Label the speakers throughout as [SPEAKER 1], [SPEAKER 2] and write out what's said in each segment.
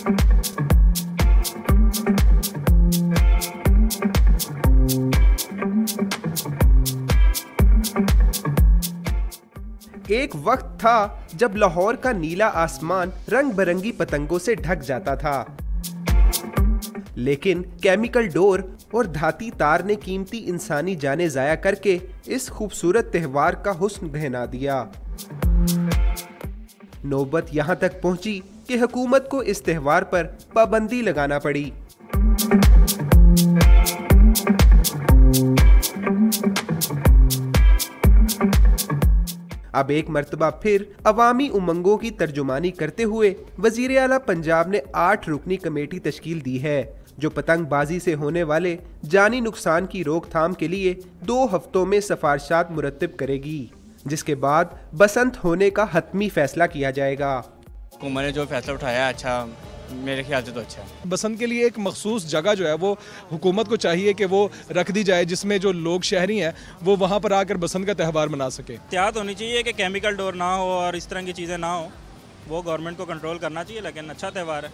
[SPEAKER 1] एक वक्त था जब लाहौर का नीला आसमान रंग बिरंगी पतंगों से ढक जाता था, लेकिन केमिकल डोर और धाती तार ने कीमती इंसानी जानें जाया करके इस खूबसूरत त्योहार का हुस्न बहना दिया। नौबत यहां तक पहुंची कि हुकूमत को इस त्योहार पर पाबंदी लगाना पड़ी। अब एक मर्तबा फिर अवामी उमंगों की तर्जुमानी करते हुए वजीर आला पंजाब ने 8 रुकनी कमेटी तश्कील दी है, जो पतंगबाजी से होने वाले जानी नुकसान की रोकथाम के लिए 2 हफ्तों में सिफारिशात मुरत्तिब करेगी, जिसके बाद बसंत होने का हतमी फैसला किया जाएगा।
[SPEAKER 2] हुकूमत ने जो फैसला उठाया अच्छा, मेरे ख्याल से तो अच्छा है।
[SPEAKER 3] बसंत के लिए एक मखसूस जगह जो है वो हुकूमत को चाहिए कि वो रख दी जाए, जिसमें जो लोग शहरी हैं वो वहाँ पर आकर बसंत का त्यौहार मना सके।
[SPEAKER 4] एहतियात होनी चाहिए कि केमिकल डोर ना हो और इस तरह की चीज़ें ना हो, वो गवर्नमेंट को कंट्रोल करना चाहिए, लेकिन अच्छा त्यौहार है।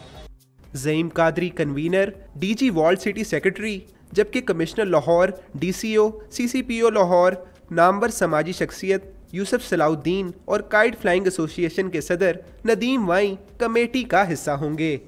[SPEAKER 1] Zaeem Qadri convener, DG walled city secretary, जबकि commissioner Lahore, DCO, CCPO Lahore, नामवर समाजी शख्सियत यूसुफ सलाउद्दीन और काइट फ्लाइंग एसोसिएशन के सदर नदीम वाई कमेटी का हिस्सा होंगे।